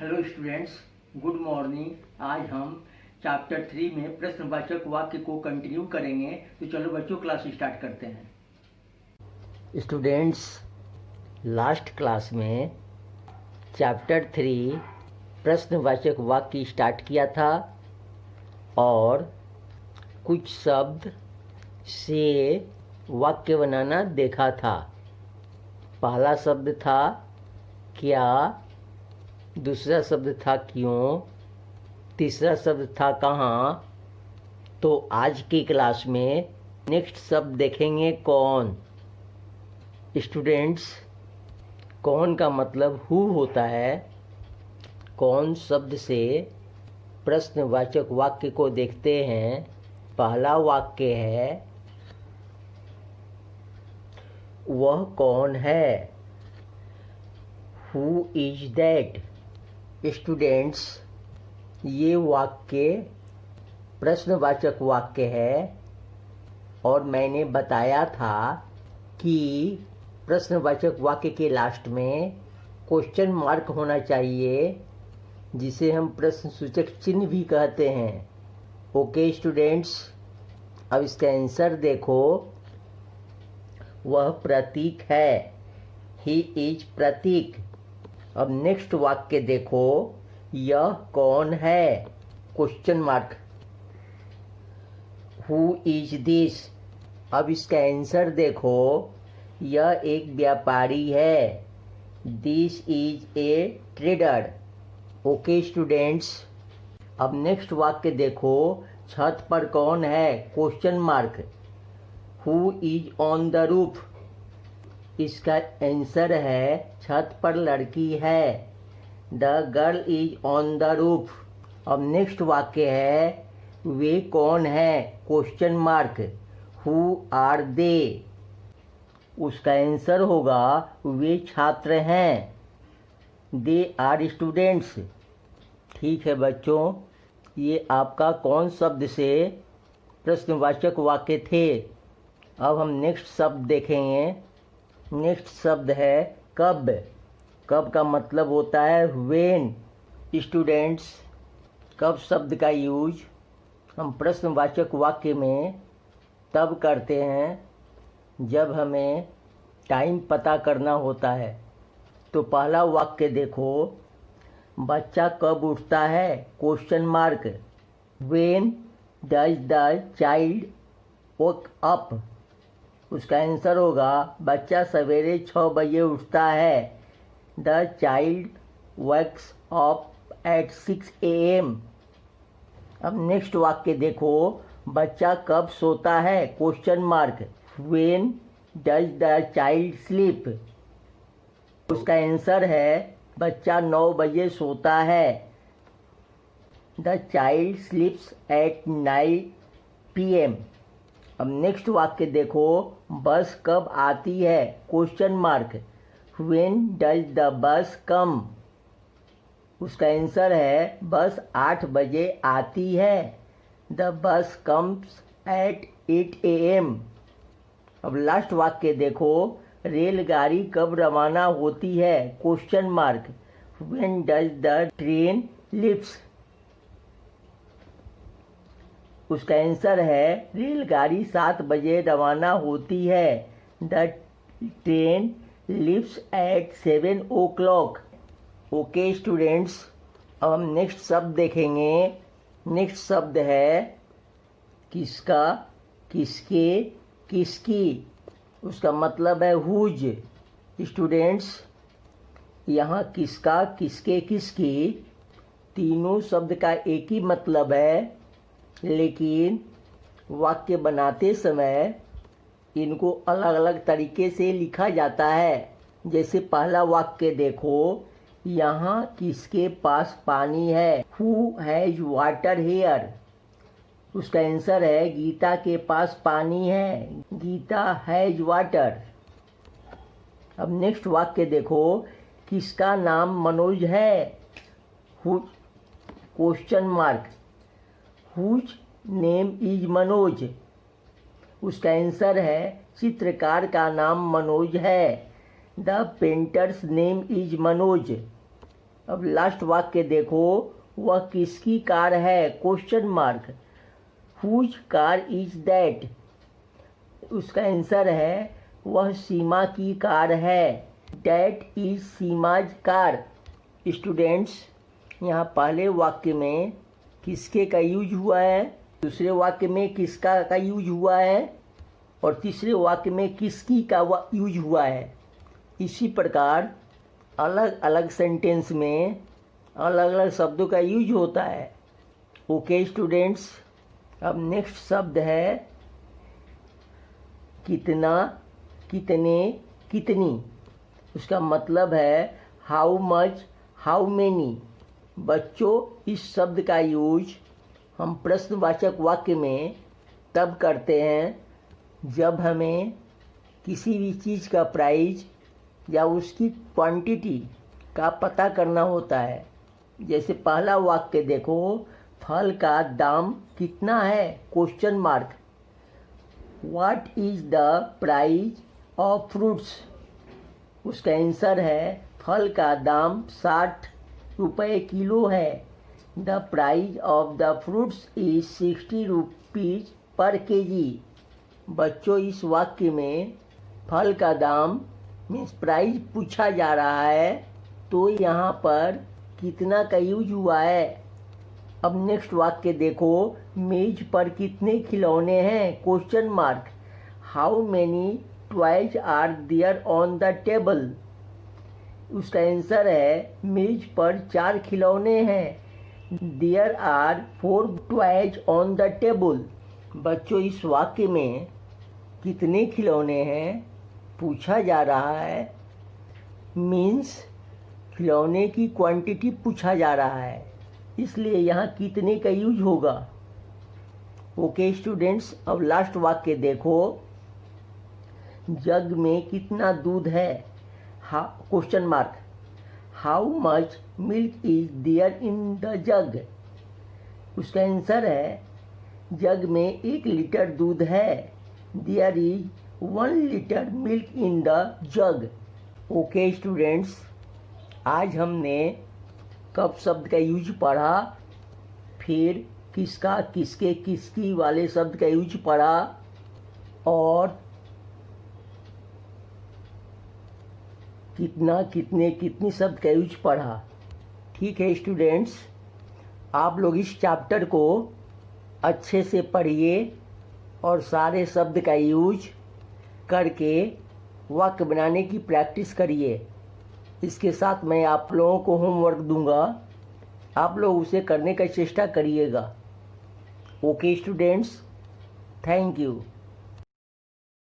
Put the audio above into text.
Hello students, good morning. आज हम chapter 3 में प्रश्नवाचक वाक्य को कंटिन्यू करेंगे। तो चलो बच्चों, क्लास स्टार्ट करते हैं। स्टूडेंट्स, लास्ट क्लास में चैप्टर 3 प्रश्नवाचक वाक्य स्टार्ट किया था और कुछ शब्द से वाक्य बनाना देखा था। पहला शब्द था क्या, दूसरा शब्द था क्यों, तीसरा शब्द था कहाँ। तो आज की क्लास में नेक्स्ट शब्द देखेंगे कौन। स्टूडेंट्स, कौन का मतलब हु होता है। कौन शब्द से प्रश्नवाचक वाक्य को देखते हैं। पहला वाक्य है वह कौन है। Who is that. स्टूडेंट्स, ये वाक्य प्रश्नवाचक वाक्य है और मैंने बताया था कि प्रश्नवाचक वाक्य के लास्ट में क्वेश्चन मार्क होना चाहिए, जिसे हम प्रश्नसूचक चिन्ह भी कहते हैं। ओके स्टूडेंट्स, अब इसका आंसर देखो। वह प्रतीक है। ही इज प्रतीक। अब नेक्स्ट वाक्य देखो, यह कौन है, question mark. Who is this. अब इसका आंसर देखो, यह एक व्यापारी है। This is a trader. Okay students, अब नेक्स्ट वाक्य देखो, छत पर कौन है, question mark. Who is on the roof. इसका आंसर है छत पर लड़की है। The girl is on the roof. अब नेक्स्ट वाक्य है वे कौन है, question mark. Who are they. उसका आंसर होगा वे छात्र हैं। They are students. ठीक है बच्चों, ये आपका कौन शब्द से प्रश्नवाचक वाक्य थे। अब हम नेक्स्ट शब्द देखेंगे। नेक्स्ट शब्द है कब। कब का मतलब होता है व्हेन। स्टूडेंट्स, कब शब्द का यूज हम प्रश्नवाचक वाक्य में तब करते हैं जब हमें टाइम पता करना होता है। तो पहला वाक्य देखो, बच्चा कब उठता है, question mark. When does the child woke up. उसका आंसर होगा बच्चा सवेरे 6 बजे उठता है। The child wakes up at 6 AM। अब नेक्स्ट वाक्य देखो, बच्चा कब सोता है, question mark. When does the child sleep. उसका आंसर है बच्चा 9 बजे सोता है। The child sleeps at 9 PM। अब नेक्स्ट वाक्य देखो, बस कब आती है, question mark. When does the bus कम। उसका आंसर है बस 8 बजे आती है। The bus comes at 8 AM। अब लास्ट वाक्य देखो, रेलगाड़ी कब रवाना होती है, question mark. When does the train leaves. उसका आंसर है रेलगाड़ी 7 बजे रवाना होती है। The train leaves eight 7 o'clock। Okay students, अब हम नेक्स्ट शब्द देखेंगे। नेक्स्ट शब्द है किसका, किसके, किसकी। उसका मतलब है हुज। स्टूडेंट्स, यहाँ किसका, किसके, किसकी तीनों शब्द का एक ही मतलब है, लेकिन वाक्य बनाते समय इनको अलग अलग तरीके से लिखा जाता है। जैसे पहला वाक्य देखो, यहाँ किसके पास पानी है। Who has water here. उसका आंसर है गीता के पास पानी है। Geeta has water. अब नेक्स्ट वाक्य देखो, किसका नाम मनोज है। Who question mark. Whose name is Manoj. उसका आंसर है चित्रकार का नाम मनोज है। The painter's name is Manoj. अब लास्ट वाक्य देखो, वह किसकी कार है? Question mark. Whose car is that? उसका आंसर है वह सीमा की कार है। That is Seema's car. Students, यहाँ पहले वाक्य में किसके का यूज हुआ है, दूसरे वाक्य में किसका का यूज हुआ है, और तीसरे वाक्य में किसकी का यूज हुआ है। इसी प्रकार अलग अलग सेंटेंस में अलग अलग शब्दों का यूज होता है। ओके स्टूडेंट्स, अब नेक्स्ट शब्द है कितना, कितने, कितनी। उसका मतलब है हाउ मच, हाउ मेनी। बच्चों, इस शब्द का यूज हम प्रश्नवाचक वाक्य में तब करते हैं जब हमें किसी भी चीज़ का प्राइस या उसकी क्वांटिटी का पता करना होता है। जैसे पहला वाक्य देखो, फल का दाम कितना है? Question mark. What is the price of fruits? उसका आंसर है फल का दाम 60 रुपये किलो है। The price of the fruits is 60 rupees पर केजी। बच्चों, इस वाक्य में फल का दाम मीन्स प्राइस पूछा जा रहा है, तो यहाँ पर कितना का यूज हुआ है। अब नेक्स्ट वाक्य देखो, मेज पर कितने खिलौने हैं? Question mark. How many toys are there on the table? उसका आंसर है मेज पर 4 खिलौने हैं। There are 4 toys on the table. बच्चों, इस वाक्य में कितने खिलौने हैं पूछा जा रहा है, मीन्स खिलौने की क्वांटिटी पूछा जा रहा है, इसलिए यहाँ कितने का यूज होगा। ओके स्टूडेंट्स, अब लास्ट वाक्य देखो, जग में कितना दूध है? Question mark. How much milk is there in the jug? उसका आंसर है जग में 1 लीटर दूध है। There is 1 litre milk in the jug. Okay students, आज हमने कब शब्द का यूज पढ़ा, फिर किसका, किसके, किसकी वाले शब्द का यूज पढ़ा, और कितना, कितने, कितनी शब्द का यूज पढ़ा। ठीक है स्टूडेंट्स, आप लोग इस चैप्टर को अच्छे से पढ़िए और सारे शब्द का यूज करके वाक्य बनाने की प्रैक्टिस करिए। इसके साथ मैं आप लोगों को होमवर्क दूंगा, आप लोग उसे करने का चेष्टा करिएगा। Okay students, thank you.